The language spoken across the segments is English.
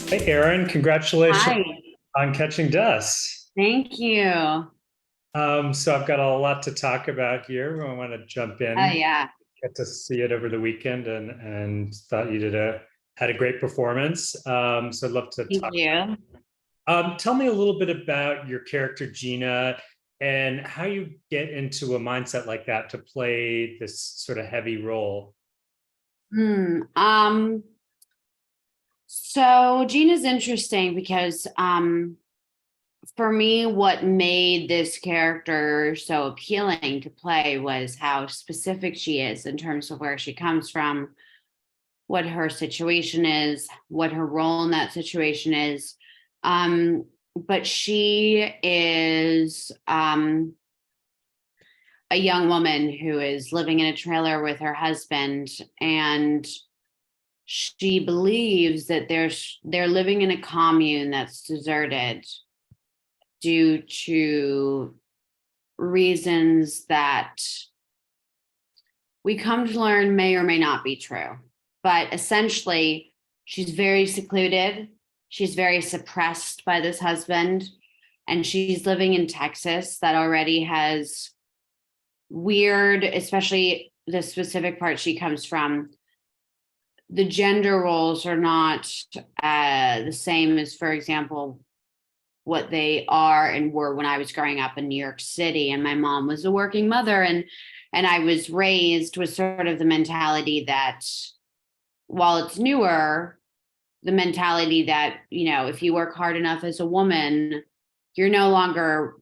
Hey, Erin, congratulations Hi, on catching dust. thank you. Oh So I've got a lot to talk about here. I want to jump in. yeah, Get to see it over the weekend, and thought you had a great performance. So I'd love to thank talk. you. Tell me a little bit about your character Gina and how you get into a mindset like that to play this sort of heavy role. Hmm. So Gina's interesting because for me, what made this character so appealing to play was how specific she is in terms of where she comes from, what her situation is, what her role in that situation is. But she is a young woman who is living in a trailer with her husband, and she believes that they're living in a commune that's deserted due to reasons that we come to learn may or may not be true. But essentially, she's very secluded, she's very suppressed by this husband, and she's living in Texas that already has weird, especially the specific part she comes from. The gender roles are not the same as, for example, what they are and were when I was growing up in New York City. And my mom was a working mother, and I was raised with sort of the mentality that while it's newer, the mentality that, if you work hard enough as a woman, you're no longer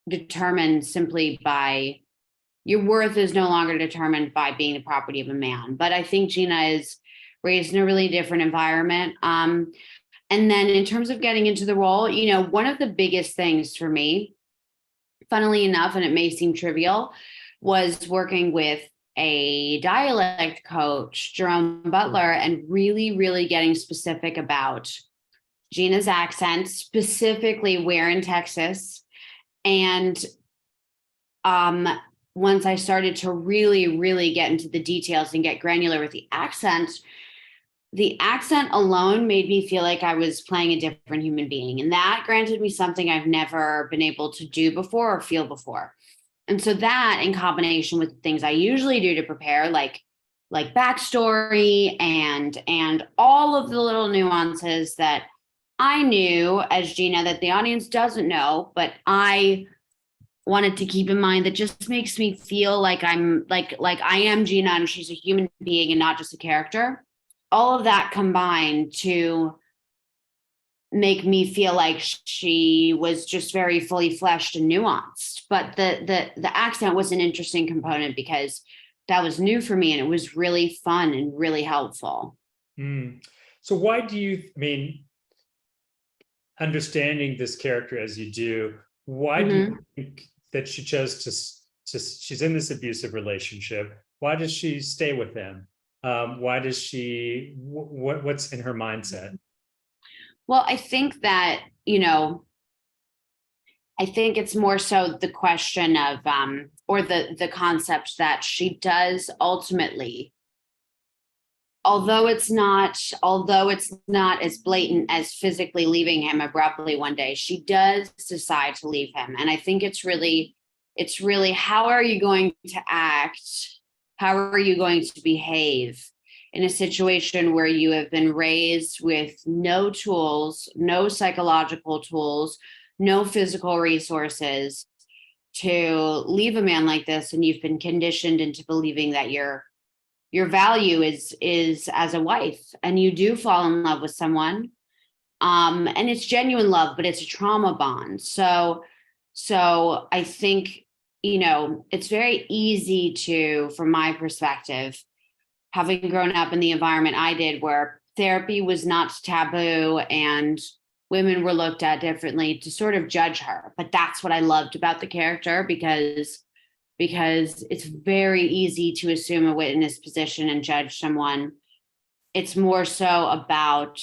determined simply by your worth is no longer determined by being the property of a man. But I think Gina is raised in a really different environment. And then in terms of getting into the role, one of the biggest things for me, funnily enough, and it may seem trivial, was working with a dialect coach, Jerome Butler, and really, really getting specific about Gina's accent, specifically where in Texas. And once I started to really, really get into the details and get granular with the accent alone made me feel like I was playing a different human being. And that granted me something I've never been able to do before or feel before. And so that in combination with things I usually do to prepare, like backstory and all of the little nuances that I knew as Gina that the audience doesn't know, but I wanted to keep in mind that just makes me feel like I'm like I am Gina and she's a human being and not just a character. All of that combined to make me feel like she was just very fully fleshed and nuanced. But the accent was an interesting component because that was new for me and it was really fun and really helpful. Mm. So why do you, I mean, understanding this character as you do, why do you Mm-hmm. think that she chose she's in this abusive relationship? Why does she stay with him? Why does what's in her mindset? Well, I think that, I think it's more so the question of or the concept that she does ultimately, although it's not as blatant as physically leaving him abruptly one day, she does decide to leave him. And I think it's really how are you going to act? How are you going to behave in a situation where you have been raised with no tools, no psychological tools, no physical resources to leave a man like this, and you've been conditioned into believing that your value is as a wife, and you do fall in love with someone, and it's genuine love, but it's a trauma bond. So I think, it's very easy to, from my perspective, having grown up in the environment I did where therapy was not taboo and women were looked at differently, to sort of judge her. But that's what I loved about the character, because it's very easy to assume a witness position and judge someone. It's more so about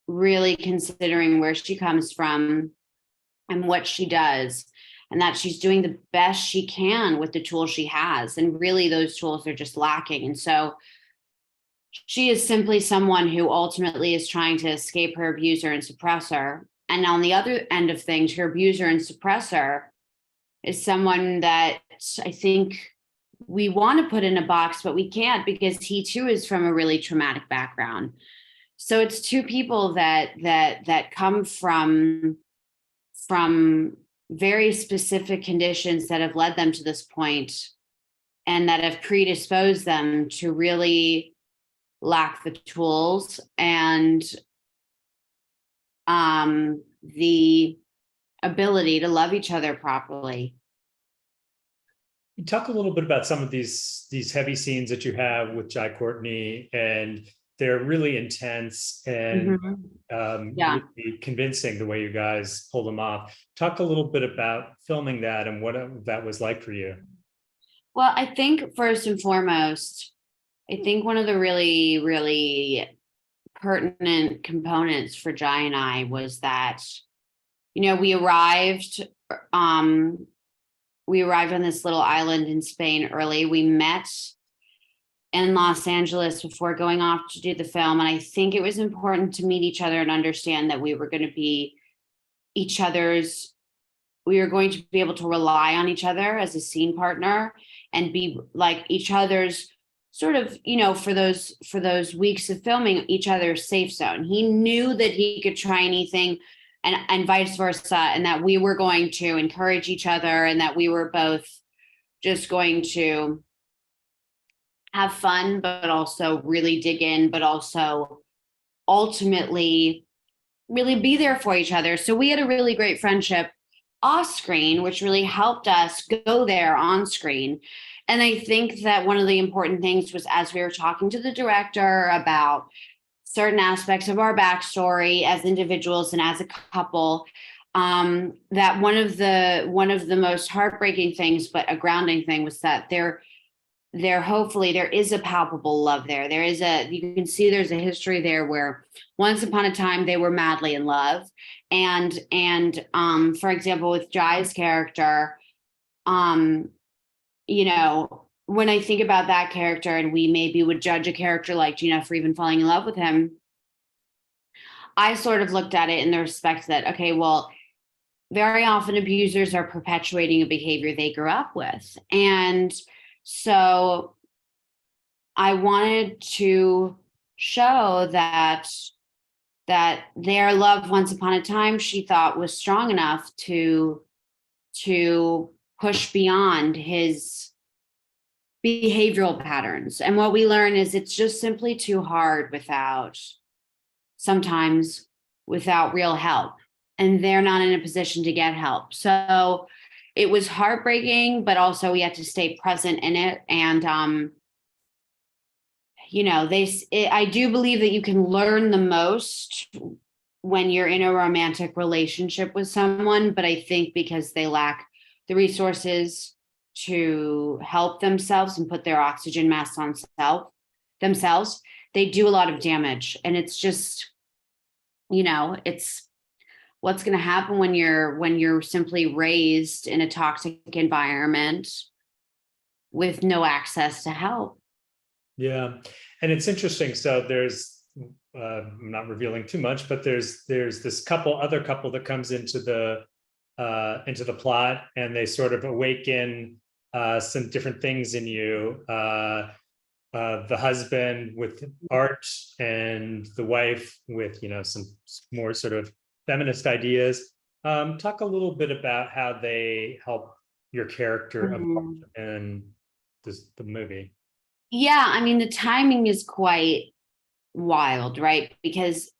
really considering where she comes from and what she does, and that she's doing the best she can with the tools she has. And really, those tools are just lacking. And so she is simply someone who ultimately is trying to escape her abuser and suppressor. And on the other end of things, her abuser and suppressor is someone that I think we want to put in a box, but we can't, because he too is from a really traumatic background. So it's two people that come from very specific conditions that have led them to this point, and that have predisposed them to really lack the tools and the ability to love each other properly. You talk a little bit about some of these heavy scenes that you have with Jai Courtney, and they're really intense and really convincing the way you guys pull them off. Talk a little bit about filming that and what that was like for you. Well, I think first and foremost, I think one of the really, really pertinent components for Jai and I was that, we arrived on this little island in Spain early. We met in Los Angeles before going off to do the film. And I think it was important to meet each other and understand that we were going to be we were going to be able to rely on each other as a scene partner and be like each other's sort of, for those weeks of filming, each other's safe zone. He knew that he could try anything and vice versa, and that we were going to encourage each other, and that we were both just going to have fun, but also really dig in, but also ultimately really be there for each other. So we had a really great friendship off screen, which really helped us go there on screen. And I think that one of the important things was, as we were talking to the director about certain aspects of our backstory as individuals and as a couple, that one of the most heartbreaking things, but a grounding thing, was that hopefully there is a palpable love there. You can see there's a history there where once upon a time they were madly in love. And for example, with Jai's character, when I think about that character, and we maybe would judge a character like Gina for even falling in love with him, I sort of looked at it in the respect that, okay, well, very often abusers are perpetuating a behavior they grew up with. And so I wanted to show that their love once upon a time, she thought, was strong enough to push beyond his behavioral patterns. And what we learn is it's just simply too hard sometimes without real help. And they're not in a position to get help. So it was heartbreaking, but also we had to stay present in it. And, I do believe that you can learn the most when you're in a romantic relationship with someone. But I think because they lack the resources to help themselves and put their oxygen mask on themselves, they do a lot of damage. And it's just, it's what's going to happen when you're simply raised in a toxic environment with no access to help. Yeah. And it's interesting. So there's, I'm not revealing too much, but there's this other couple that comes into the plot, and they sort of awaken some different things in you. The husband with art, and the wife with, some more sort of feminist ideas. Talk a little bit about how they help your character in the movie. Yeah, I mean, the timing is quite wild, right? Because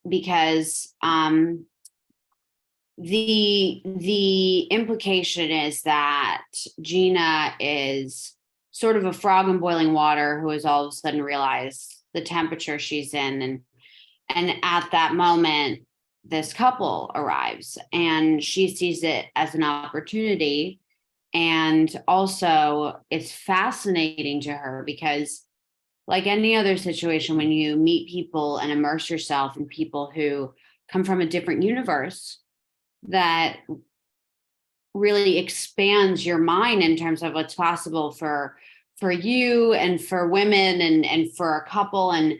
the implication is that Gina is sort of a frog in boiling water who has all of a sudden realized the temperature she's in, and at that moment this couple arrives, and she sees it as an opportunity. And also it's fascinating to her because, like any other situation, when you meet people and immerse yourself in people who come from a different universe, that really expands your mind in terms of what's possible for you and for women and for a couple. And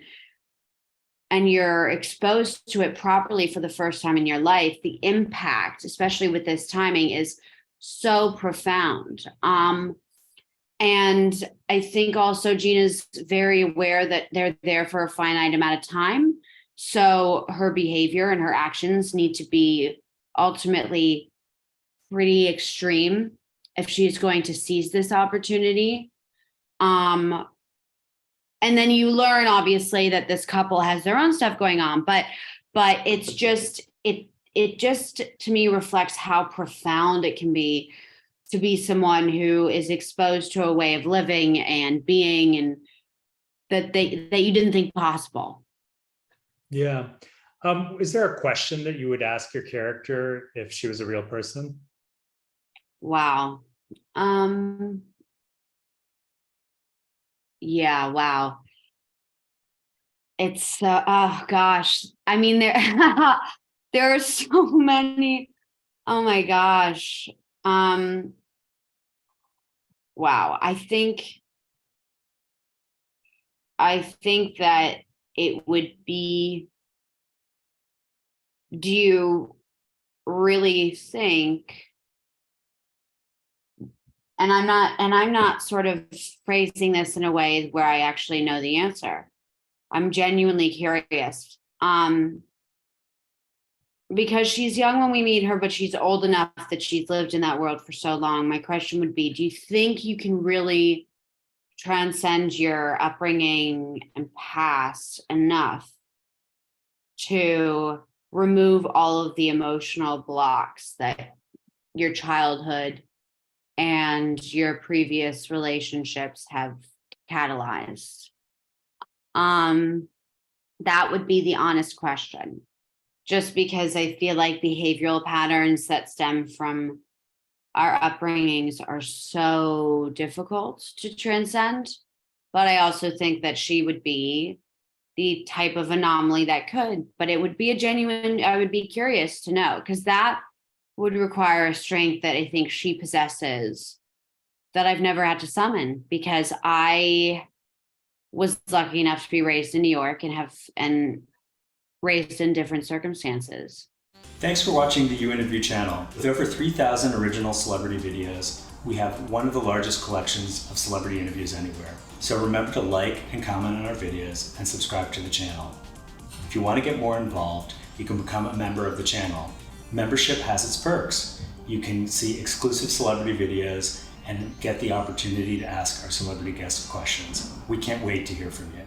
and you're exposed to it properly for the first time in your life, the impact, especially with this timing, is so profound. And I think also Gina's very aware that they're there for a finite amount of time. So her behavior and her actions need to be ultimately pretty extreme if she's going to seize this opportunity. And then you learn, obviously, that this couple has their own stuff going on, but it's just, it just, to me, reflects how profound it can be to be someone who is exposed to a way of living and being, and that you didn't think possible. Yeah. Is there a question that you would ask your character if she was a real person? Wow. Yeah, wow. It's oh gosh. I mean, there there are so many. Oh my gosh. Wow. I think that it would be, do you really think, and I'm not sort of phrasing this in a way where I actually know the answer. I'm genuinely curious. Because she's young when we meet her, but she's old enough that she's lived in that world for so long. My question would be, do you think you can really transcend your upbringing and past enough to remove all of the emotional blocks that your childhood and your previous relationships have catalyzed? That would be the honest question. Just because I feel like behavioral patterns that stem from our upbringings are so difficult to transcend. But I also think that she would be the type of anomaly that could, but it would be a genuine, I would be curious to know, because that would require a strength that I think she possesses that I've never had to summon, because I was lucky enough to be raised in New York and raised in different circumstances. Thanks for watching the You Interview channel. With over 3,000 original celebrity videos, we have one of the largest collections of celebrity interviews anywhere. So remember to like and comment on our videos and subscribe to the channel. If you want to get more involved, you can become a member of the channel. Membership has its perks. You can see exclusive celebrity videos and get the opportunity to ask our celebrity guests questions. We can't wait to hear from you.